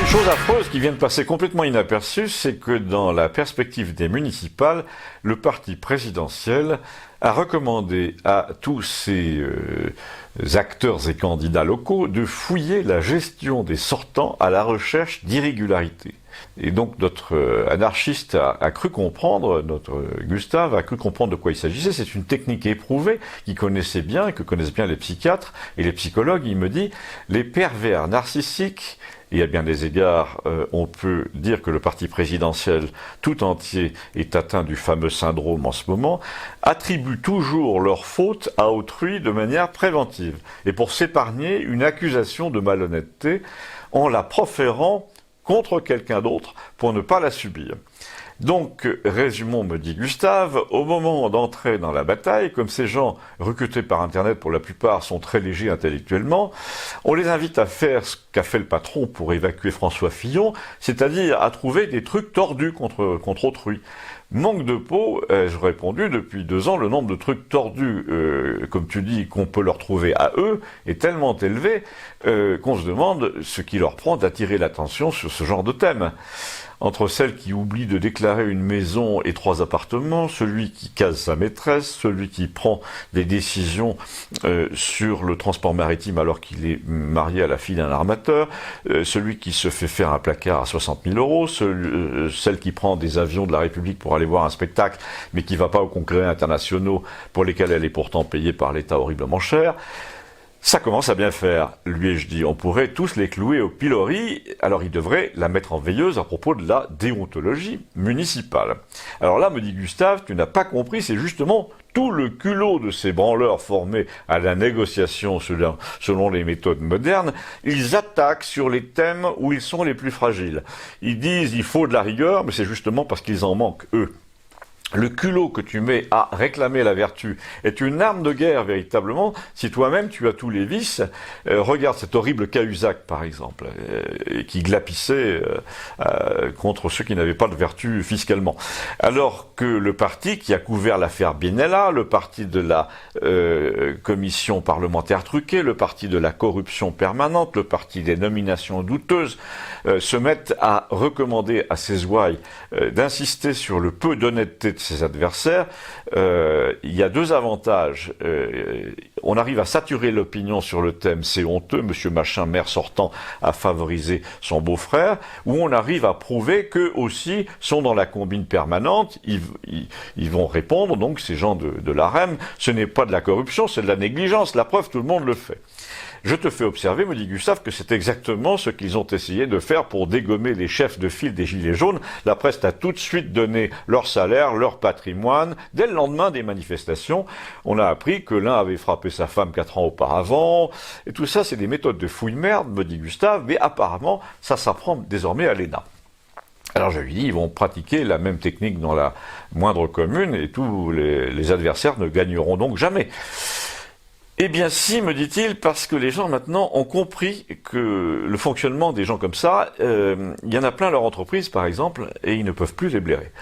Chose affreuse qui vient de passer complètement inaperçue, c'est que dans la perspective des municipales, le parti présidentiel a recommandé à tous ces acteurs et candidats locaux de fouiller la gestion des sortants à la recherche d'irrégularités. Et donc notre anarchiste a cru comprendre, notre Gustave a cru comprendre de quoi il s'agissait. C'est une technique éprouvée qu'il connaissait bien, que connaissent bien les psychiatres et les psychologues. Il me dit, les pervers narcissiques, et à bien des égards, on peut dire que le parti présidentiel tout entier est atteint du fameux syndrome en ce moment, attribuent toujours leurs fautes à autrui de manière préventive, et pour s'épargner une accusation de malhonnêteté en la proférant contre quelqu'un d'autre pour ne pas la subir. Donc, résumons, me dit Gustave, au moment d'entrer dans la bataille, comme ces gens recrutés par Internet pour la plupart sont très légers intellectuellement, on les invite à faire ce qu'a fait le patron pour évacuer François Fillon, c'est-à-dire à trouver des trucs tordus contre autrui. Manque de peau, ai-je répondu, depuis 2 ans, le nombre de trucs tordus, comme tu dis, qu'on peut leur trouver à eux, est tellement élevé qu'on se demande ce qui leur prend d'attirer l'attention sur ce genre de thème. Entre celles qui oublient de déclarer une maison et 3 appartements, celui qui case sa maîtresse, celui qui prend des décisions sur le transport maritime alors qu'il est marié à la fille d'un armateur, celui qui se fait faire un placard à 60 000 euros, celle qui prend des avions de la République pour aller voir un spectacle, mais qui ne va pas aux congrès internationaux pour lesquels elle est pourtant payée par l'État horriblement cher. Ça commence à bien faire, lui ai-je dit. On pourrait tous les clouer au pilori, alors il devrait la mettre en veilleuse à propos de la déontologie municipale. Alors là, me dit Gustave, tu n'as pas compris, c'est justement tout le culot de ces branleurs formés à la négociation selon les méthodes modernes. Ils attaquent sur les thèmes où ils sont les plus fragiles. Ils disent il faut de la rigueur, mais c'est justement parce qu'ils en manquent, eux. Le culot que tu mets à réclamer la vertu est une arme de guerre, véritablement, si toi-même tu as tous les vices. Regarde cet horrible Cahuzac, par exemple, qui glapissait contre ceux qui n'avaient pas de vertu fiscalement. Alors que le parti qui a couvert l'affaire Benalla, le parti de la commission parlementaire truquée, le parti de la corruption permanente, le parti des nominations douteuses, se mettent à recommander à ses ouailles d'insister sur le peu d'honnêteté de ses adversaires. Il y a 2 avantages. On arrive à saturer l'opinion sur le thème, c'est honteux, monsieur machin, maire sortant, a favorisé son beau-frère, ou on arrive à prouver qu'eux aussi sont dans la combine permanente, ils vont répondre, donc ces gens de l'AREM, ce n'est pas de la corruption, c'est de la négligence, la preuve, tout le monde le fait. Je te fais observer, me dit Gustave, que c'est exactement ce qu'ils ont essayé de faire pour dégommer les chefs de file des Gilets jaunes. La presse a tout de suite donné leur salaire, leur patrimoine. Dès le lendemain des manifestations, on a appris que l'un avait frappé sa femme 4 ans auparavant. Et tout ça, c'est des méthodes de fouille-merde, me dit Gustave, mais apparemment, ça s'apprend désormais à l'ENA. Alors je lui dis, ils vont pratiquer la même technique dans la moindre commune et tous les adversaires ne gagneront donc jamais. Eh bien si, me dit-il, parce que les gens maintenant ont compris que le fonctionnement des gens comme ça, il y en a plein leur entreprise par exemple, et ils ne peuvent plus les blairer.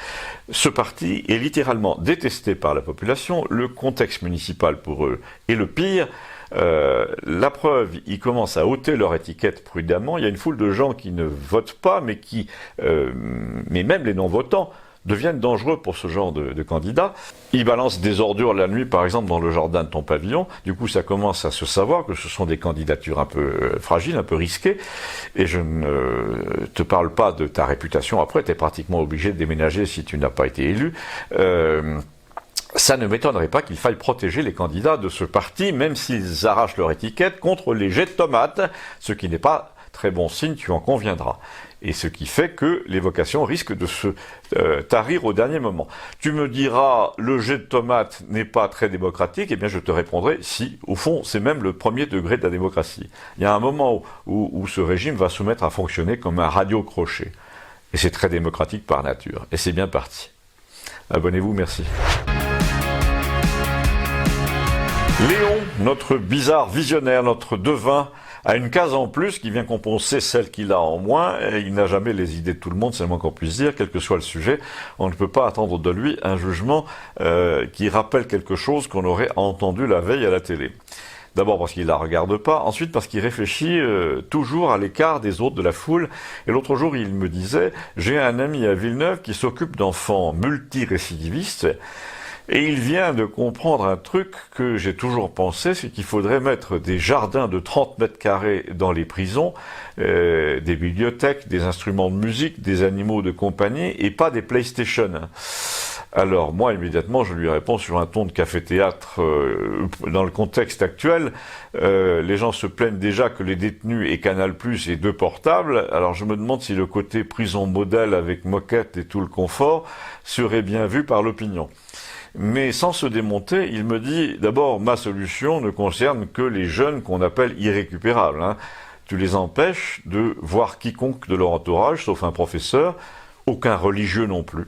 Ce parti est littéralement détesté par la population, le contexte municipal pour eux est le pire. La preuve, ils commencent à ôter leur étiquette prudemment, il y a une foule de gens qui ne votent pas, mais même les non-votants, deviennent dangereux pour ce genre de candidats. Ils balancent des ordures la nuit, par exemple, dans le jardin de ton pavillon. Du coup, ça commence à se savoir que ce sont des candidatures un peu fragiles, un peu risquées. Et je ne te parle pas de ta réputation. Après, tu es pratiquement obligé de déménager si tu n'as pas été élu. Ça ne m'étonnerait pas qu'il faille protéger les candidats de ce parti, même s'ils arrachent leur étiquette, contre les jets de tomates, ce qui n'est pas très bon signe, tu en conviendras. Et ce qui fait que les vocations risquent de se tarir au dernier moment. Tu me diras, le jet de tomates n'est pas très démocratique, eh bien je te répondrai, si, au fond, c'est même le premier degré de la démocratie. Il y a un moment où ce régime va se mettre à fonctionner comme un radio-crochet. Et c'est très démocratique par nature. Et c'est bien parti. Abonnez-vous, merci. Léon, notre bizarre visionnaire, notre devin, a une case en plus qui vient compenser celle qu'il a en moins, et il n'a jamais les idées de tout le monde, c'est le moins qu'on puisse dire, quel que soit le sujet. On ne peut pas attendre de lui un jugement qui rappelle quelque chose qu'on aurait entendu la veille à la télé. D'abord parce qu'il la regarde pas, ensuite parce qu'il réfléchit toujours à l'écart des autres de la foule. Et l'autre jour, il me disait, j'ai un ami à Villeneuve qui s'occupe d'enfants multirécidivistes, et il vient de comprendre un truc que j'ai toujours pensé, c'est qu'il faudrait mettre des jardins de 30 mètres carrés dans les prisons, des bibliothèques, des instruments de musique, des animaux de compagnie, et pas des PlayStation. Alors moi, immédiatement, je lui réponds sur un ton de café-théâtre. Dans le contexte actuel, les gens se plaignent déjà que les détenus aient Canal+ et 2 portables. Alors je me demande si le côté prison modèle avec moquette et tout le confort serait bien vu par l'opinion. Mais sans se démonter, il me dit, d'abord, ma solution ne concerne que les jeunes qu'on appelle irrécupérables. Tu les empêches de voir quiconque de leur entourage, sauf un professeur, aucun religieux non plus.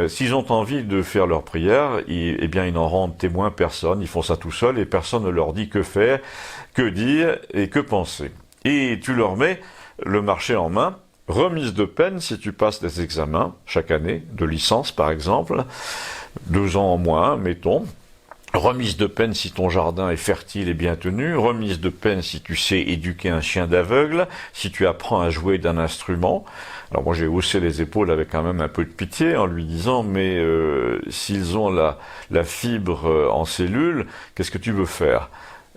S'ils ont envie de faire leur prière, eh bien ils n'en rendent témoin personne, ils font ça tout seuls et personne ne leur dit que faire, que dire et que penser. Et tu leur mets le marché en main, remise de peine si tu passes des examens chaque année, de licence par exemple, 2 ans en moins, mettons. Remise de peine si ton jardin est fertile et bien tenu, remise de peine si tu sais éduquer un chien d'aveugle, si tu apprends à jouer d'un instrument. Alors moi j'ai haussé les épaules avec quand même un peu de pitié en lui disant mais s'ils ont la fibre en cellule, qu'est-ce que tu veux faire ?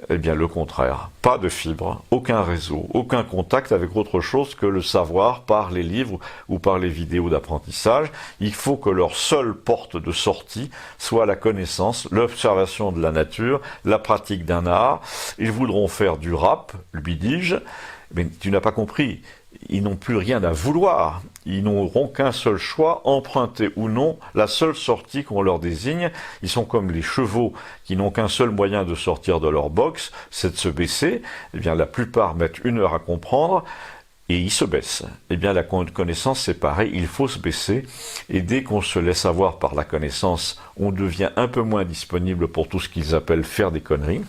Eh bien le contraire, pas de fibre, aucun réseau, aucun contact avec autre chose que le savoir par les livres ou par les vidéos d'apprentissage. Il faut que leur seule porte de sortie soit la connaissance, l'observation de la nature, la pratique d'un art. Ils voudront faire du rap, lui dis-je, mais tu n'as pas compris. Ils n'ont plus rien à vouloir. Ils n'auront qu'un seul choix, emprunter ou non la seule sortie qu'on leur désigne. Ils sont comme les chevaux qui n'ont qu'un seul moyen de sortir de leur box, c'est de se baisser. Eh bien, la plupart mettent 1 heure à comprendre et ils se baissent. Eh bien, la connaissance, c'est pareil, il faut se baisser. Et dès qu'on se laisse avoir par la connaissance, on devient un peu moins disponible pour tout ce qu'ils appellent faire des conneries.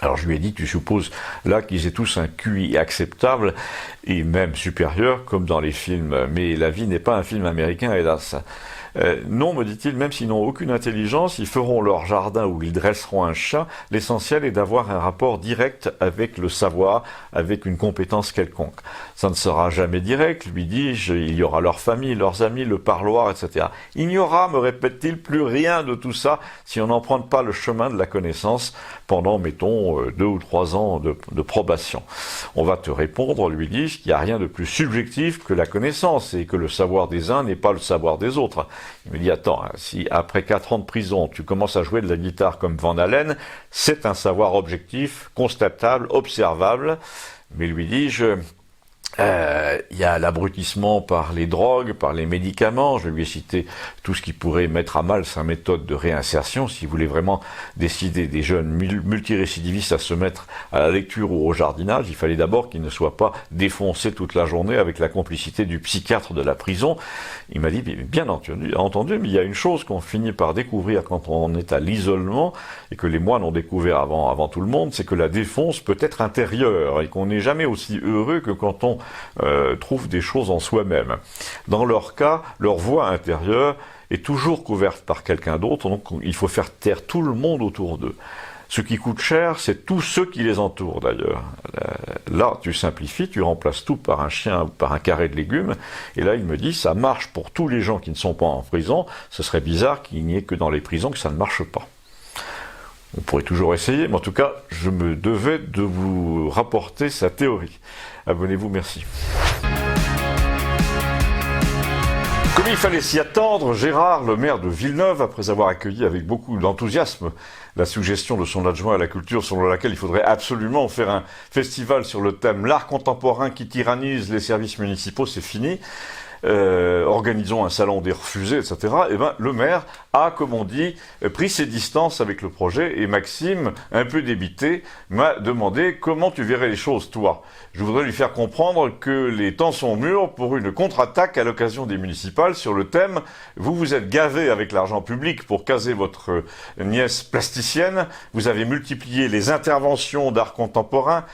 Alors je lui ai dit, tu supposes là qu'ils aient tous un QI acceptable et même supérieur comme dans les films, mais la vie n'est pas un film américain hélas. Non, me dit-il, même s'ils n'ont aucune intelligence, ils feront leur jardin ou ils dresseront un chat. L'essentiel est d'avoir un rapport direct avec le savoir, avec une compétence quelconque. Ça ne sera jamais direct, lui dis-je, il y aura leur famille, leurs amis, le parloir, etc. Il n'y aura, me répète-t-il, plus rien de tout ça si on n'emprunte pas le chemin de la connaissance pendant, mettons, 2 ou 3 ans de probation. On va te répondre, lui dis-je, qu'il n'y a rien de plus subjectif que la connaissance et que le savoir des uns n'est pas le savoir des autres. Il me dit, attends, si après 4 ans de prison, tu commences à jouer de la guitare comme Van Halen, c'est un savoir objectif, constatable, observable. Mais lui dis-je, il y a l'abrutissement par les drogues, par les médicaments. Je lui ai cité tout ce qui pourrait mettre à mal sa méthode de réinsertion. S'il voulait vraiment décider des jeunes multirécidivistes à se mettre à la lecture ou au jardinage, il fallait d'abord qu'ils ne soient pas défoncés toute la journée avec la complicité du psychiatre de la prison. Il m'a dit, bien entendu, mais il y a une chose qu'on finit par découvrir quand on est à l'isolement, et que les moines ont découvert avant tout le monde, c'est que la défonce peut être intérieure, et qu'on n'est jamais aussi heureux que quand on trouvent des choses en soi-même. Dans leur cas, leur voix intérieure est toujours couverte par quelqu'un d'autre, donc il faut faire taire tout le monde autour d'eux. Ce qui coûte cher, c'est tous ceux qui les entourent d'ailleurs. Là, tu simplifies, tu remplaces tout par un chien ou par un carré de légumes, et là il me dit, ça marche pour tous les gens qui ne sont pas en prison, ce serait bizarre qu'il n'y ait que dans les prisons que ça ne marche pas. On pourrait toujours essayer, mais en tout cas, je me devais de vous rapporter sa théorie. Abonnez-vous, merci. Comme il fallait s'y attendre, Gérard, le maire de Villeneuve, après avoir accueilli avec beaucoup d'enthousiasme la suggestion de son adjoint à la culture selon laquelle il faudrait absolument faire un festival sur le thème « L'art contemporain qui tyrannise les services municipaux, c'est fini », organisons un salon des refusés, etc. Et ben, le maire a, comme on dit, pris ses distances avec le projet et Maxime, un peu débité, m'a demandé comment tu verrais les choses, toi. Je voudrais lui faire comprendre que les temps sont mûrs pour une contre-attaque à l'occasion des municipales sur le thème « Vous vous êtes gavé avec l'argent public pour caser votre nièce plasticienne, vous avez multiplié les interventions d'art contemporain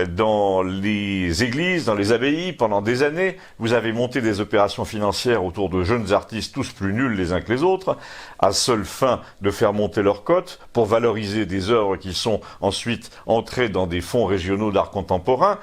dans les églises, dans les abbayes pendant des années, vous avez monté des opérations opérations financières autour de jeunes artistes tous plus nuls les uns que les autres, à seule fin de faire monter leur cote pour valoriser des œuvres qui sont ensuite entrées dans des fonds régionaux d'art contemporain.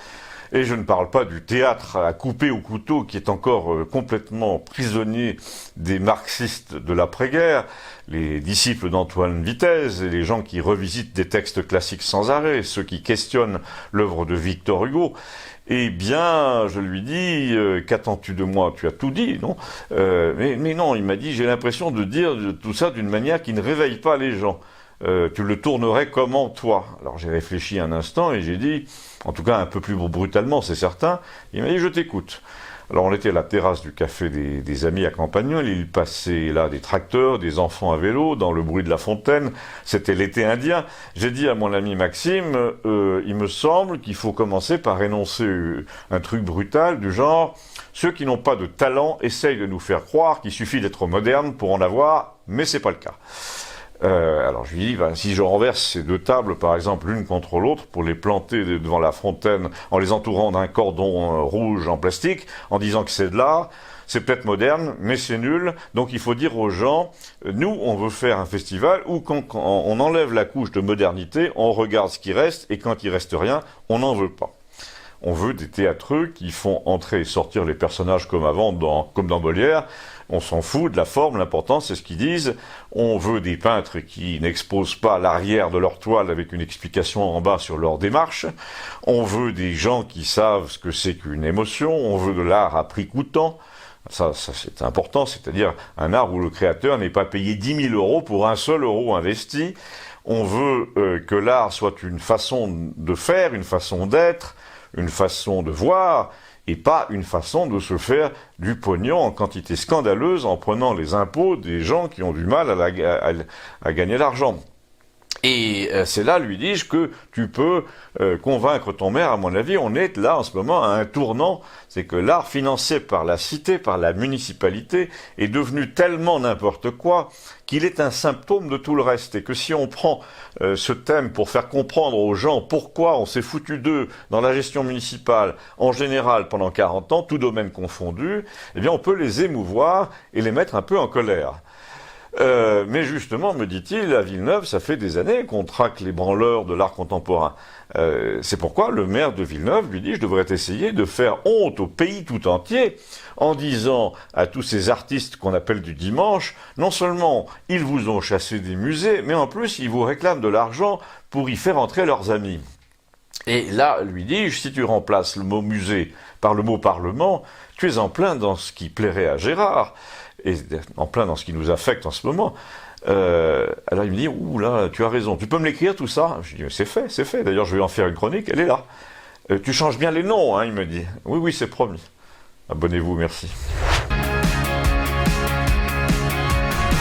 Et je ne parle pas du théâtre à couper au couteau qui est encore complètement prisonnier des marxistes de l'après-guerre, les disciples d'Antoine Vitez et les gens qui revisitent des textes classiques sans arrêt, ceux qui questionnent l'œuvre de Victor Hugo. Eh bien, je lui dis, qu'attends-tu de moi? Tu as tout dit, non? Mais non, il m'a dit, j'ai l'impression de dire tout ça d'une manière qui ne réveille pas les gens. Tu le tournerais comment, toi? Alors j'ai réfléchi un instant et j'ai dit, en tout cas un peu plus brutalement, c'est certain, il m'a dit, je t'écoute. Alors on était à la terrasse du café des Amis à Campagnol, il passait là des tracteurs, des enfants à vélo, dans le bruit de la fontaine, c'était l'été indien. J'ai dit à mon ami Maxime, il me semble qu'il faut commencer par énoncer un truc brutal du genre, ceux qui n'ont pas de talent essayent de nous faire croire qu'il suffit d'être moderne pour en avoir, mais c'est pas le cas. Alors je lui dis, si je renverse ces deux tables, par exemple, l'une contre l'autre, pour les planter devant la fontaine, en les entourant d'un cordon rouge en plastique, en disant que c'est de l'art, c'est peut-être moderne, mais c'est nul. Donc il faut dire aux gens, nous, on veut faire un festival où quand on enlève la couche de modernité, on regarde ce qui reste, et quand il reste rien, on n'en veut pas. On veut des théâtreux qui font entrer et sortir les personnages comme avant, comme dans Molière. On s'en fout de la forme, l'important c'est ce qu'ils disent. On veut des peintres qui n'exposent pas l'arrière de leur toile avec une explication en bas sur leur démarche. On veut des gens qui savent ce que c'est qu'une émotion. On veut de l'art à prix coûtant. Ça c'est important, c'est-à-dire un art où le créateur n'est pas payé 10 000 euros pour un seul euro investi. On veut que l'art soit une façon de faire, une façon d'être, une façon de voir, et pas une façon de se faire du pognon en quantité scandaleuse en prenant les impôts des gens qui ont du mal à gagner l'argent. Et c'est là, lui dis-je, que tu peux convaincre ton maire. À mon avis, on est là en ce moment à un tournant. C'est que l'art financé par la cité, par la municipalité, est devenu tellement n'importe quoi qu'il est un symptôme de tout le reste. Et que si on prend ce thème pour faire comprendre aux gens pourquoi on s'est foutu d'eux dans la gestion municipale, en général pendant 40 ans, tout domaine confondu, eh bien on peut les émouvoir et les mettre un peu en colère. Mais justement, me dit-il, à Villeneuve, ça fait des années qu'on traque les branleurs de l'art contemporain. C'est pourquoi le maire de Villeneuve lui dit, je devrais essayer de faire honte au pays tout entier en disant à tous ces artistes qu'on appelle du dimanche, non seulement ils vous ont chassé des musées, mais en plus ils vous réclament de l'argent pour y faire entrer leurs amis. Et là, lui dis-je, si tu remplaces le mot musée par le mot parlement, tu es en plein dans ce qui plairait à Gérard, et en plein dans ce qui nous affecte en ce moment. Alors il me dit, ouh là, tu as raison, tu peux me l'écrire tout ça? Je dis, c'est fait, d'ailleurs je vais en faire une chronique, elle est là. Tu changes bien les noms, hein, il me dit. Oui, c'est promis. Abonnez-vous, merci.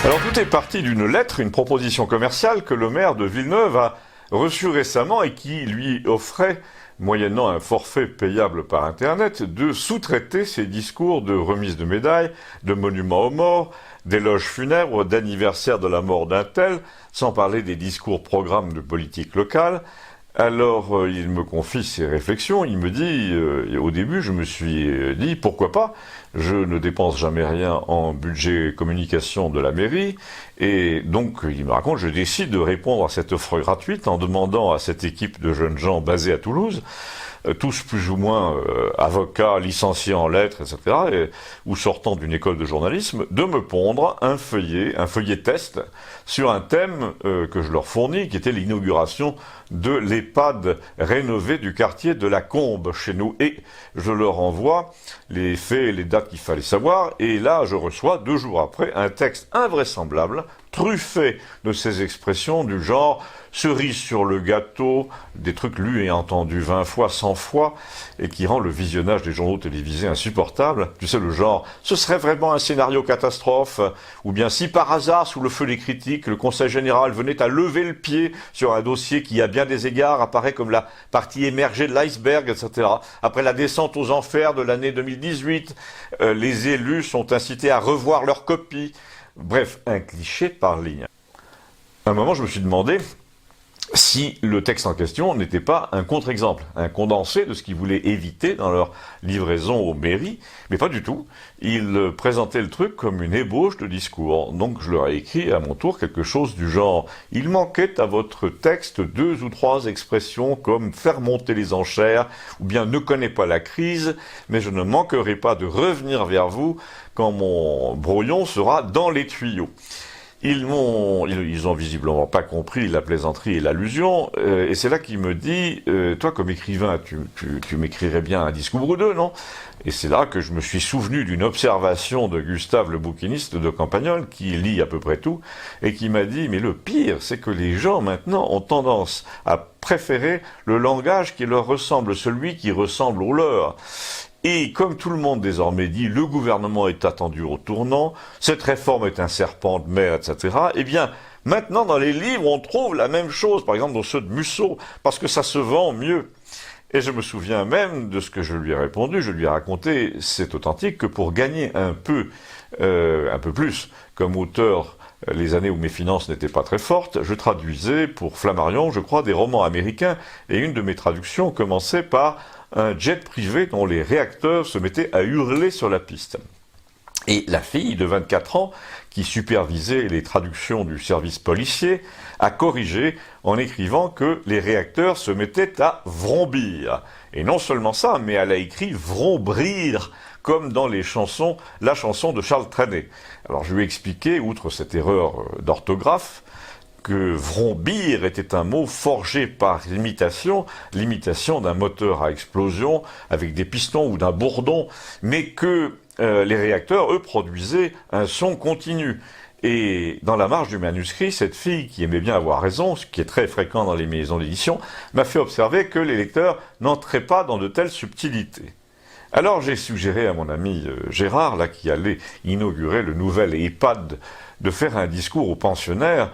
Alors tout est parti d'une lettre, une proposition commerciale que le maire de Villeneuve a reçue récemment et qui lui offrait, moyennant un forfait payable par Internet, de sous-traiter ses discours de remise de médailles, de monuments aux morts, d'éloges funèbres, d'anniversaire de la mort d'un tel, sans parler des discours programmes de politique locale. Alors il me confie ses réflexions, il me dit, au début je me suis dit, pourquoi pas, je ne dépense jamais rien en budget communication de la mairie, et donc il me raconte, je décide de répondre à cette offre gratuite en demandant à cette équipe de jeunes gens basés à Toulouse, tous plus ou moins avocats, licenciés en lettres, etc., ou sortant d'une école de journalisme, de me pondre un feuillet test, sur un thème que je leur fournis, qui était l'inauguration de l'EHPAD rénové du quartier de la Combe chez nous. Et je leur envoie les faits et les dates qu'il fallait savoir, et là je reçois 2 jours après un texte invraisemblable, truffé de ces expressions du genre cerise sur le gâteau, des trucs lus et entendus 20 fois, 100 fois, et qui rend le visionnage des journaux télévisés insupportable. Tu sais, le genre, ce serait vraiment un scénario catastrophe, ou bien si par hasard, sous le feu des critiques, le Conseil général venait à lever le pied sur un dossier qui, à bien des égards, apparaît comme la partie émergée de l'iceberg, etc. Après la descente aux enfers de l'année 2018, les élus sont incités à revoir leur copie. Bref, un cliché par ligne. À un moment, je me suis demandé, si le texte en question n'était pas un contre-exemple, un condensé de ce qu'ils voulaient éviter dans leur livraison aux mairies, mais pas du tout. Ils présentaient le truc comme une ébauche de discours. Donc je leur ai écrit à mon tour quelque chose du genre « Il manquait à votre texte 2 ou 3 expressions comme « faire monter les enchères » ou bien « ne connais pas la crise, mais je ne manquerai pas de revenir vers vous quand mon brouillon sera dans les tuyaux ». Ils ont visiblement pas compris la plaisanterie et l'allusion, et c'est là qu'il me dit, toi comme écrivain, tu m'écrirais bien un discours ou deux, non? Et c'est là que je me suis souvenu d'une observation de Gustave le bouquiniste de Campagnol, qui lit à peu près tout, et qui m'a dit, mais le pire, c'est que les gens maintenant ont tendance à préférer le langage qui leur ressemble, celui qui ressemble au leur. Et comme tout le monde désormais dit, le gouvernement est attendu au tournant, cette réforme est un serpent de mer, etc., eh bien, maintenant dans les livres, on trouve la même chose, par exemple dans ceux de Musso, parce que ça se vend mieux. Et je me souviens même de ce que je lui ai répondu, je lui ai raconté, c'est authentique, que pour gagner un peu plus, comme auteur, les années où mes finances n'étaient pas très fortes, je traduisais pour Flammarion, je crois, des romans américains, et une de mes traductions commençait par un jet privé dont les réacteurs se mettaient à hurler sur la piste. Et la fille de 24 ans, qui supervisait les traductions du service policier, a corrigé en écrivant que les réacteurs se mettaient à vrombir. Et non seulement ça, mais elle a écrit vrombrir, comme dans la chanson de Charles Trenet. Alors je lui ai expliqué, outre cette erreur d'orthographe, que vrombir était un mot forgé par l'imitation d'un moteur à explosion avec des pistons ou d'un bourdon, mais que les réacteurs, eux, produisaient un son continu. Et dans la marge du manuscrit, cette fille, qui aimait bien avoir raison, ce qui est très fréquent dans les maisons d'édition, m'a fait observer que les lecteurs n'entraient pas dans de telles subtilités. Alors j'ai suggéré à mon ami Gérard, là, qui allait inaugurer le nouvel EHPAD, de faire un discours aux pensionnaires,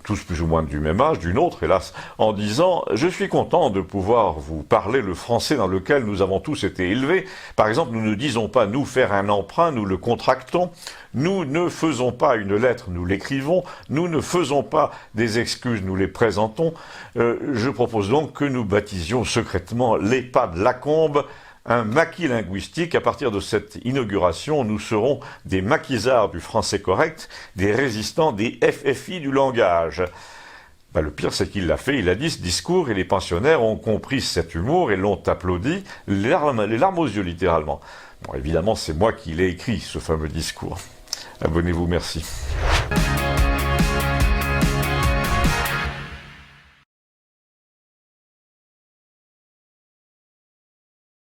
tous plus ou moins du même âge, d'une autre hélas, en disant « Je suis content de pouvoir vous parler le français dans lequel nous avons tous été élevés. Par exemple, nous ne disons pas nous faire un emprunt, nous le contractons. Nous ne faisons pas une lettre, nous l'écrivons. Nous ne faisons pas des excuses, nous les présentons. Je propose donc que nous baptisions secrètement l'EHPAD Lacombe, un maquis linguistique. À partir de cette inauguration, nous serons des maquisards du français correct, des résistants des FFI du langage. » Le pire, c'est qu'il l'a fait, il a dit ce discours, et les pensionnaires ont compris cet humour et l'ont applaudi, les larmes aux yeux littéralement. Bon, évidemment, c'est moi qui l'ai écrit, ce fameux discours. Abonnez-vous, merci.